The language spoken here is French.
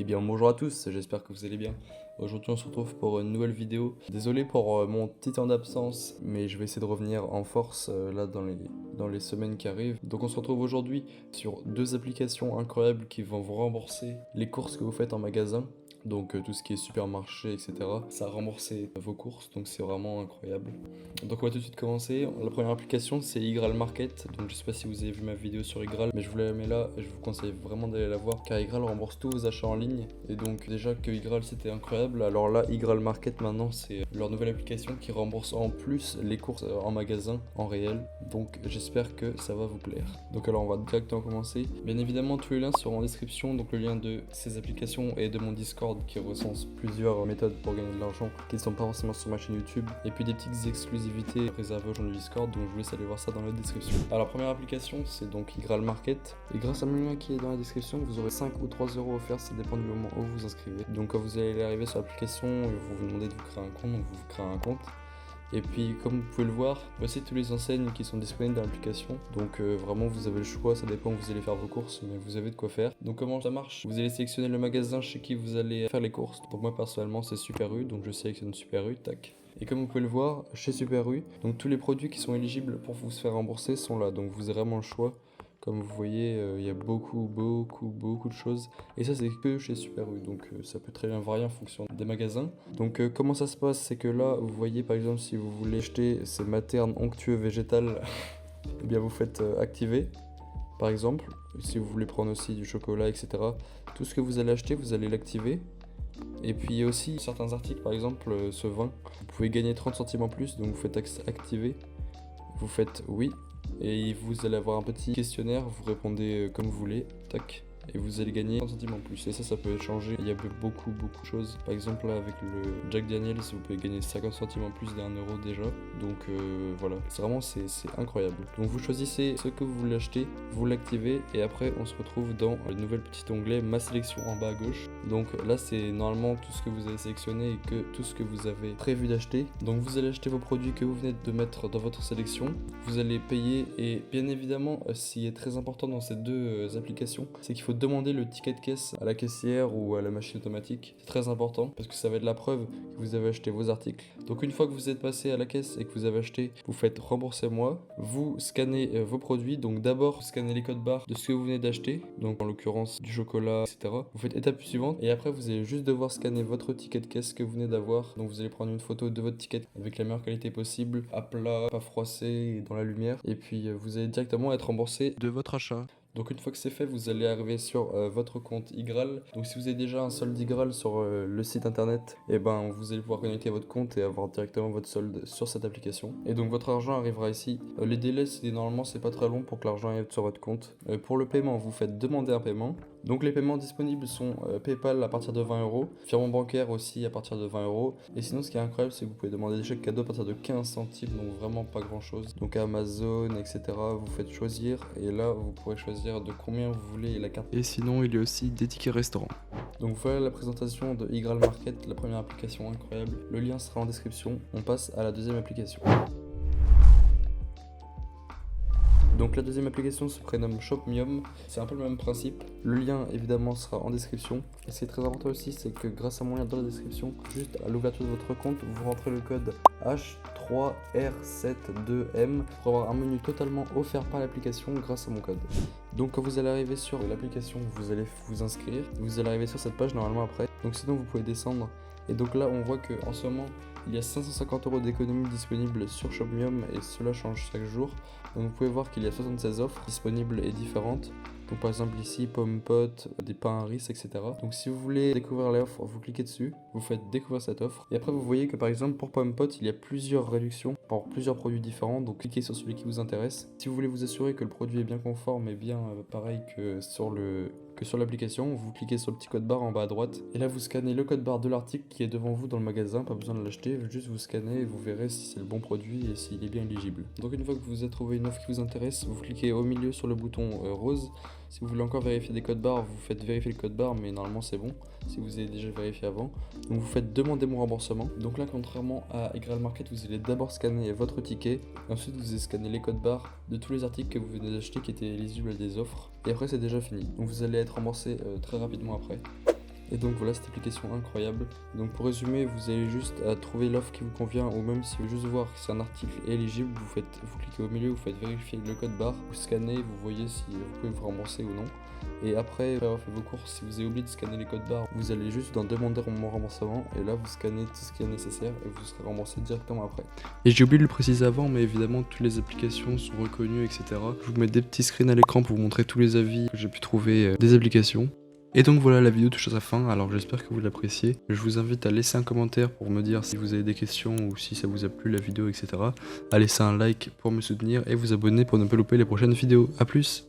Eh bien bonjour à tous, j'espère que vous allez bien. Aujourd'hui on se retrouve pour une nouvelle vidéo. Désolé pour mon petit temps d'absence, mais je vais essayer de revenir en force là dans les semaines qui arrivent. Donc on se retrouve aujourd'hui sur deux applications incroyables qui vont vous rembourser les courses que vous faites en magasin. Donc tout ce qui est supermarché, etc. Ça a remboursé vos courses, donc c'est vraiment incroyable. Donc on va tout de suite commencer. La première application c'est Igral Market. Donc je sais pas si vous avez vu ma vidéo sur Igral, mais je vous la mets là et je vous conseille vraiment d'aller la voir car Igral rembourse tous vos achats en ligne. Et donc déjà que Igral c'était incroyable, alors là Igral Market maintenant c'est leur nouvelle application qui rembourse en plus les courses en magasin en réel. Donc j'espère que ça va vous plaire. Donc alors on va directement commencer. Bien évidemment tous les liens seront en description, donc le lien de ces applications et de mon Discord qui recense plusieurs méthodes pour gagner de l'argent qui ne sont pas forcément sur ma chaîne YouTube, et puis des petites exclusivités réservées aux gens du Discord, donc je vous laisse aller voir ça dans la description. Alors la première application c'est donc Igral Market, et grâce à mon lien qui est dans la description vous aurez 5 ou 3 euros offerts, ça dépend du moment où vous vous inscrivez. Donc quand vous allez arriver sur l'application, ils vont vous demander de vous créer un compte, donc vous créez un compte. Et puis comme vous pouvez le voir, voici toutes les enseignes qui sont disponibles dans l'application. Donc vraiment vous avez le choix, ça dépend où vous allez faire vos courses, mais vous avez de quoi faire. Donc comment ça marche? Vous allez sélectionner le magasin chez qui vous allez faire les courses. Pour moi personnellement c'est Super U, donc je sélectionne Super U, tac. Et comme vous pouvez le voir, chez Super U, donc tous les produits qui sont éligibles pour vous se faire rembourser sont là. Donc vous avez vraiment le choix. Comme vous voyez, il y a beaucoup de choses. Et ça, c'est que chez Super U. Donc, ça peut très bien varier en fonction des magasins. Donc, comment ça se passe? C'est que là, vous voyez, par exemple, si vous voulez acheter ces maternes onctueux végétal, eh bien, vous faites activer, par exemple. Si vous voulez prendre aussi du chocolat, etc. Tout ce que vous allez acheter, vous allez l'activer. Et puis, il y a aussi certains articles, par exemple, ce vin. Vous pouvez gagner 30 centimes en plus, donc vous faites activer. Vous faites oui. Et vous allez avoir un petit questionnaire, vous répondez comme vous voulez, tac, et vous allez gagner 30 centimes en plus. Et ça peut changer, il y a beaucoup de choses. Par exemple là avec le Jack Daniels, vous pouvez gagner 50 centimes en plus d'1 euro déjà. Donc voilà, c'est vraiment c'est incroyable. Donc vous choisissez ce que vous voulez acheter, vous l'activez, et après on se retrouve dans le nouvel petit onglet ma sélection en bas à gauche. Donc là c'est normalement tout ce que vous avez sélectionné et que tout ce que vous avez prévu d'acheter. Donc vous allez acheter vos produits que vous venez de mettre dans votre sélection, vous allez payer, et bien évidemment ce qui est très important dans ces deux applications, c'est qu'il faut demander le ticket de caisse à la caissière ou à la machine automatique. C'est très important parce que ça va être la preuve que vous avez acheté vos articles. Donc une fois que vous êtes passé à la caisse et que vous avez acheté, vous faites rembourser-moi, vous scannez vos produits. Donc d'abord vous scannez les codes barres de ce que vous venez d'acheter, donc en l'occurrence du chocolat, etc. Vous faites étape suivante et après vous allez juste devoir scanner votre ticket de caisse que vous venez d'avoir. Donc vous allez prendre une photo de votre ticket avec la meilleure qualité possible, à plat, pas froissé et dans la lumière, et puis vous allez directement être remboursé de votre achat. Donc une fois que c'est fait, vous allez arriver sur votre compte Igral. Donc si vous avez déjà un solde Igral sur le site internet, et ben vous allez pouvoir connecter votre compte et avoir directement votre solde sur cette application. Et donc votre argent arrivera ici. Les délais, normalement c'est pas très long pour que l'argent arrive sur votre compte. Pour le paiement, vous faites demander un paiement. Donc les paiements disponibles sont PayPal à partir de 20 euros, virement bancaire aussi à partir de 20 euros. Et sinon ce qui est incroyable, c'est que vous pouvez demander des chèques cadeaux à partir de 15 centimes, donc vraiment pas grand chose. Donc Amazon, etc. Vous faites choisir, et là vous pourrez choisir de combien vous voulez la carte. Et sinon il y a aussi des tickets restaurants. Donc voilà la présentation de Igral Market, la première application incroyable. Le lien sera en description. On passe à la deuxième application. Donc la deuxième application se prénomme Shopmium, c'est un peu le même principe. Le lien évidemment sera en description. Et ce qui est très important aussi, c'est que grâce à mon lien dans la description, juste à l'ouverture de votre compte, vous rentrez le code H3R72M pour avoir un menu totalement offert par l'application grâce à mon code. Donc quand vous allez arriver sur l'application, vous allez vous inscrire, vous allez arriver sur cette page normalement après. Donc sinon vous pouvez descendre. Et donc là on voit qu'en ce moment il y a 550 euros d'économie disponibles sur Shopmium, et cela change chaque jour. Donc vous pouvez voir qu'il y a 76 offres disponibles et différentes. Donc par exemple ici, pommes potes, des pains à riz, etc. Donc si vous voulez découvrir l'offre, vous cliquez dessus, vous faites découvrir cette offre. Et après vous voyez que par exemple pour pommes potes, il y a plusieurs réductions pour plusieurs produits différents. Donc cliquez sur celui qui vous intéresse. Si vous voulez vous assurer que le produit est bien conforme et bien pareil que sur l'application, vous cliquez sur le petit code barre en bas à droite. Et là vous scannez le code barre de l'article qui est devant vous dans le magasin, pas besoin de l'acheter, juste vous scannez et vous verrez si c'est le bon produit et s'il est bien éligible. Donc une fois que vous avez trouvé une offre qui vous intéresse, vous cliquez au milieu sur le bouton rose. Si vous voulez encore vérifier des codes barres, vous faites vérifier le code barre, mais normalement c'est bon si vous avez déjà vérifié avant. Donc vous faites demander mon remboursement. Donc là, contrairement à Igral Market, vous allez d'abord scanner votre ticket, et ensuite vous allez scanner les codes barres de tous les articles que vous venez d'acheter qui étaient éligibles à des offres, et après c'est déjà fini. Donc vous allez être remboursé très rapidement après. Et donc voilà, cette application incroyable. Donc pour résumer, vous allez juste à trouver l'offre qui vous convient, ou même si vous voulez juste voir si un article est éligible, vous cliquez au milieu, vous faites vérifier le code barre, vous scannez, vous voyez si vous pouvez vous rembourser ou non. Et après avoir fait vos courses, si vous avez oublié de scanner les codes barres, vous allez juste dans demander mon remboursement, et là vous scannez tout ce qui est nécessaire et vous serez remboursé directement après. Et j'ai oublié de le préciser avant, mais évidemment toutes les applications sont reconnues, etc. Je vous mets des petits screens à l'écran pour vous montrer tous les avis que j'ai pu trouver des applications. Et donc voilà, la vidéo touche à sa fin, alors j'espère que vous l'appréciez. Je vous invite à laisser un commentaire pour me dire si vous avez des questions ou si ça vous a plu la vidéo, etc. À laisser un like pour me soutenir et vous abonner pour ne pas louper les prochaines vidéos. A plus!